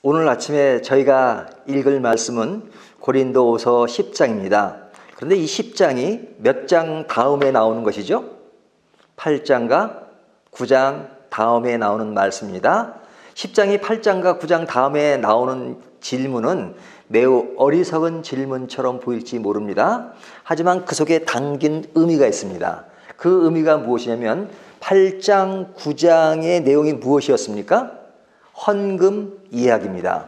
오늘 아침에 저희가 읽을 말씀은 고린도후서 10장입니다. 그런데 이 10장이 몇 장 다음에 나오는 것이죠? 8장과 9장 다음에 나오는 말씀입니다. 10장이 8장과 9장 다음에 나오는 질문은 매우 어리석은 질문처럼 보일지 모릅니다. 하지만 그 속에 담긴 의미가 있습니다. 그 의미가 무엇이냐면 8장, 9장의 내용이 무엇이었습니까? 헌금 이야기입니다.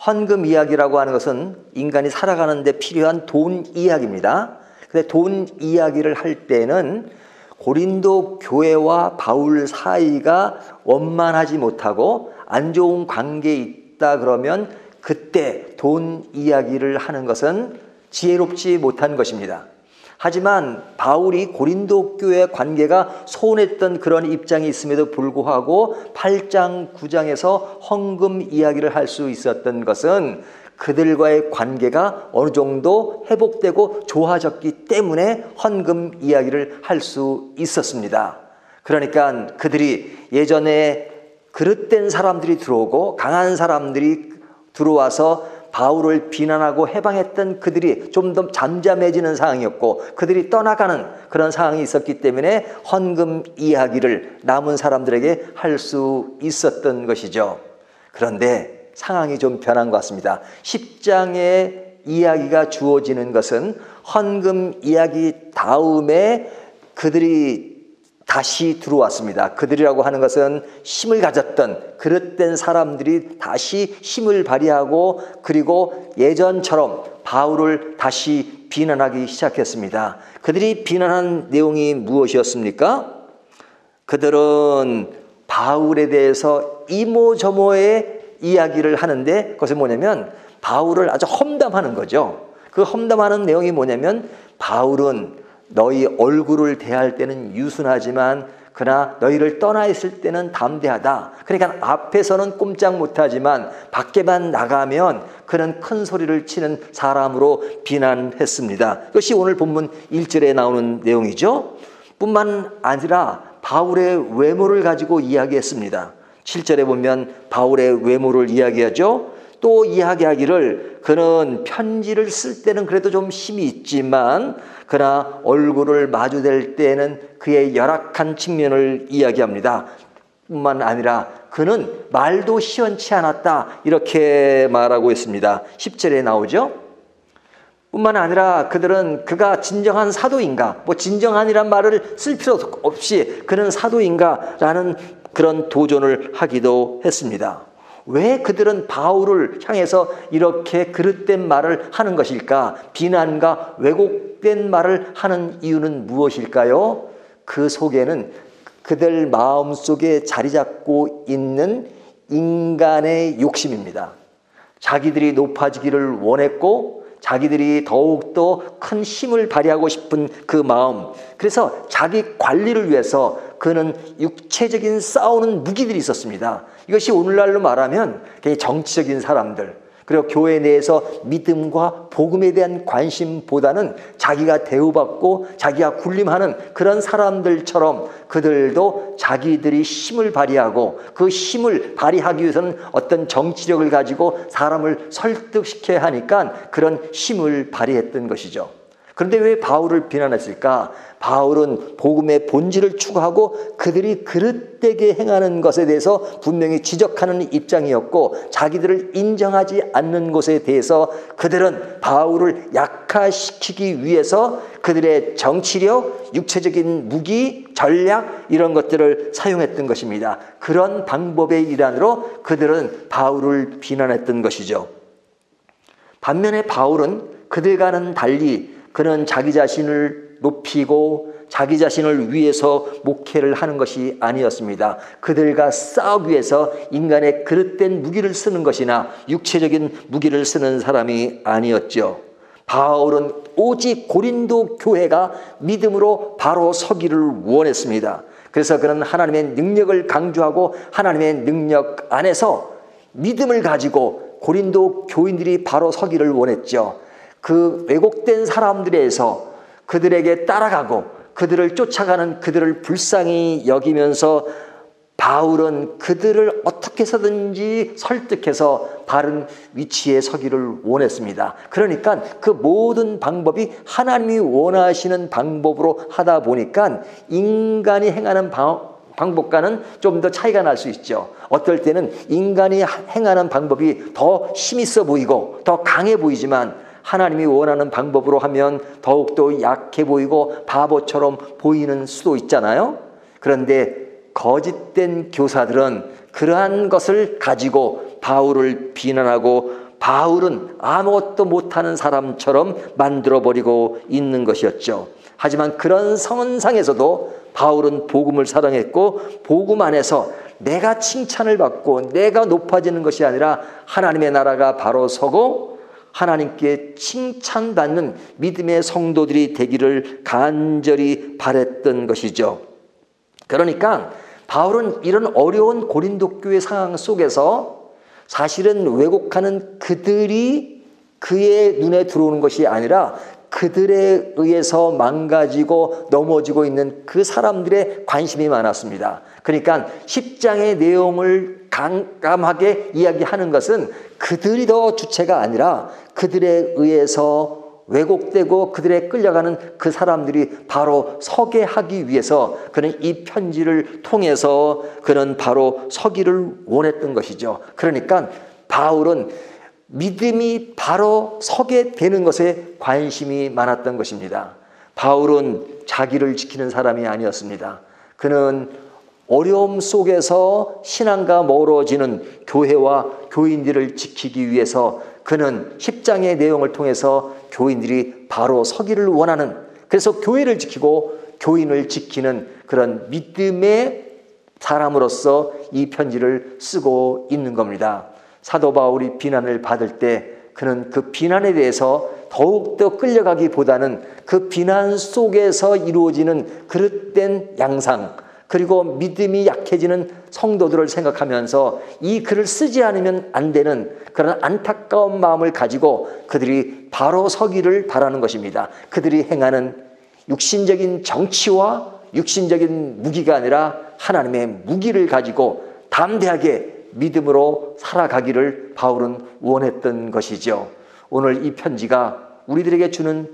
헌금 이야기라고 하는 것은 인간이 살아가는 데 필요한 돈 이야기입니다. 근데 돈 이야기를 할 때는 고린도 교회와 바울 사이가 원만하지 못하고 안 좋은 관계에 있다 그러면 그때 돈 이야기를 하는 것은 지혜롭지 못한 것입니다. 하지만 바울이 고린도 교회 관계가 소원했던 그런 입장이 있음에도 불구하고 8장, 9장에서 헌금 이야기를 할 수 있었던 것은 그들과의 관계가 어느 정도 회복되고 좋아졌기 때문에 헌금 이야기를 할 수 있었습니다. 그러니까 그들이 예전에 그릇된 사람들이 들어오고 강한 사람들이 들어와서 바울을 비난하고 해방했던 그들이 좀 더 잠잠해지는 상황이었고 그들이 떠나가는 그런 상황이 있었기 때문에 헌금 이야기를 남은 사람들에게 할 수 있었던 것이죠. 그런데 상황이 좀 변한 것 같습니다. 10장의 이야기가 주어지는 것은 헌금 이야기 다음에 그들이 다시 들어왔습니다. 그들이라고 하는 것은 힘을 가졌던 그릇된 사람들이 다시 힘을 발휘하고 그리고 예전처럼 바울을 다시 비난하기 시작했습니다. 그들이 비난한 내용이 무엇이었습니까? 그들은 바울에 대해서 이모저모의 이야기를 하는데 그것은 뭐냐면 바울을 아주 험담하는 거죠. 그 험담하는 내용이 뭐냐면 바울은 너희 얼굴을 대할 때는 유순하지만 그러나 너희를 떠나 있을 때는 담대하다. 그러니까 앞에서는 꼼짝 못하지만 밖에만 나가면 그런 큰 소리를 치는 사람으로 비난했습니다. 이것이 오늘 본문 1절에 나오는 내용이죠. 뿐만 아니라 바울의 외모를 가지고 이야기했습니다. 7절에 보면 바울의 외모를 이야기하죠. 또 이야기하기를 그는 편지를 쓸 때는 그래도 좀 힘이 있지만 그러나 얼굴을 마주댈 때는 그의 열악한 측면을 이야기합니다. 뿐만 아니라 그는 말도 시원치 않았다 이렇게 말하고 있습니다. 10절에 나오죠. 뿐만 아니라 그들은 그가 진정한 사도인가 진정한이란 말을 쓸 필요 없이 그는 사도인가 라는 그런 도전을 하기도 했습니다. 왜 그들은 바울을 향해서 이렇게 그릇된 말을 하는 것일까? 비난과 왜곡된 말을 하는 이유는 무엇일까요? 그 속에는 그들 마음속에 자리 잡고 있는 인간의 욕심입니다. 자기들이 높아지기를 원했고 자기들이 더욱더 큰 힘을 발휘하고 싶은 그 마음, 그래서 자기 관리를 위해서 그는 육체적인 싸우는 무기들이 있었습니다. 이것이 오늘날로 말하면 정치적인 사람들, 그리고 교회 내에서 믿음과 복음에 대한 관심보다는 자기가 대우받고 자기가 군림하는 그런 사람들처럼 그들도 자기들이 힘을 발휘하고 그 힘을 발휘하기 위해서는 어떤 정치력을 가지고 사람을 설득시켜야 하니까 그런 힘을 발휘했던 것이죠. 그런데 왜 바울을 비난했을까? 바울은 복음의 본질을 추구하고 그들이 그릇되게 행하는 것에 대해서 분명히 지적하는 입장이었고 자기들을 인정하지 않는 것에 대해서 그들은 바울을 약화시키기 위해서 그들의 정치력, 육체적인 무기, 전략 이런 것들을 사용했던 것입니다. 그런 방법의 일환으로 그들은 바울을 비난했던 것이죠. 반면에 바울은 그들과는 달리 그는 자기 자신을 높이고 자기 자신을 위해서 목회를 하는 것이 아니었습니다. 그들과 싸우기 위해서 인간의 그릇된 무기를 쓰는 것이나 육체적인 무기를 쓰는 사람이 아니었죠. 바울은 오직 고린도 교회가 믿음으로 바로 서기를 원했습니다. 그래서 그는 하나님의 능력을 강조하고 하나님의 능력 안에서 믿음을 가지고 고린도 교인들이 바로 서기를 원했죠. 그 왜곡된 사람들에서 그들에게 따라가고 그들을 쫓아가는 그들을 불쌍히 여기면서 바울은 그들을 어떻게 어떻게 해서든지 설득해서 바른 위치에 서기를 원했습니다. 그러니까 그 모든 방법이 하나님이 원하시는 방법으로 하다 보니까 인간이 행하는 방법과는 좀 더 차이가 날 수 있죠. 어떨 때는 인간이 행하는 방법이 더 힘있어 보이고 더 강해 보이지만 하나님이 원하는 방법으로 하면 더욱더 약해 보이고 바보처럼 보이는 수도 있잖아요. 그런데 거짓된 교사들은 그러한 것을 가지고 바울을 비난하고 바울은 아무것도 못하는 사람처럼 만들어버리고 있는 것이었죠. 하지만 그런 선상에서도 바울은 복음을 사랑했고 복음 안에서 내가 칭찬을 받고 내가 높아지는 것이 아니라 하나님의 나라가 바로 서고 하나님께 칭찬받는 믿음의 성도들이 되기를 간절히 바랬던 것이죠. 그러니까 바울은 이런 어려운 고린도 교회 상황 속에서 사실은 왜곡하는 그들이 그의 눈에 들어오는 것이 아니라 그들에 의해서 망가지고 넘어지고 있는 그 사람들의 관심이 많았습니다. 그러니까 10장의 내용을 강감하게 이야기하는 것은 그들이 더 주체가 아니라 그들에 의해서 왜곡되고 그들에 끌려가는 그 사람들이 바로 서게 하기 위해서 그는 이 편지를 통해서 그는 바로 서기를 원했던 것이죠. 그러니까 바울은 믿음이 바로 서게 되는 것에 관심이 많았던 것입니다. 바울은 자기를 지키는 사람이 아니었습니다. 그는 어려움 속에서 신앙과 멀어지는 교회와 교인들을 지키기 위해서 그는 10장의 내용을 통해서 교인들이 바로 서기를 원하는, 그래서 교회를 지키고 교인을 지키는 그런 믿음의 사람으로서 이 편지를 쓰고 있는 겁니다. 사도 바울이 비난을 받을 때 그는 그 비난에 대해서 더욱더 끌려가기보다는 그 비난 속에서 이루어지는 그릇된 양상, 그리고 믿음이 약해지는 성도들을 생각하면서 이 글을 쓰지 않으면 안 되는 그런 안타까운 마음을 가지고 그들이 바로 서기를 바라는 것입니다. 그들이 행하는 육신적인 정치와 육신적인 무기가 아니라 하나님의 무기를 가지고 담대하게 믿음으로 살아가기를 바울은 원했던 것이죠. 오늘 이 편지가 우리들에게 주는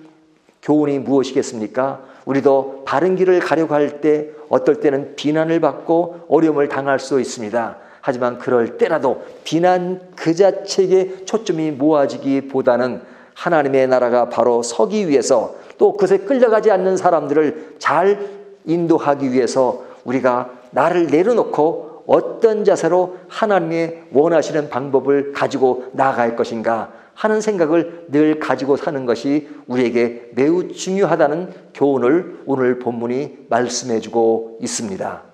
교훈이 무엇이겠습니까? 우리도 바른 길을 가려고 할 때 어떨 때는 비난을 받고 어려움을 당할 수 있습니다. 하지만 그럴 때라도 비난 그 자체에 초점이 모아지기보다는 하나님의 나라가 바로 서기 위해서 또 그것에 끌려가지 않는 사람들을 잘 인도하기 위해서 우리가 나를 내려놓고 어떤 자세로 하나님의 원하시는 방법을 가지고 나아갈 것인가 하는 생각을 늘 가지고 사는 것이 우리에게 매우 중요하다는 교훈을 오늘 본문이 말씀해 주고 있습니다.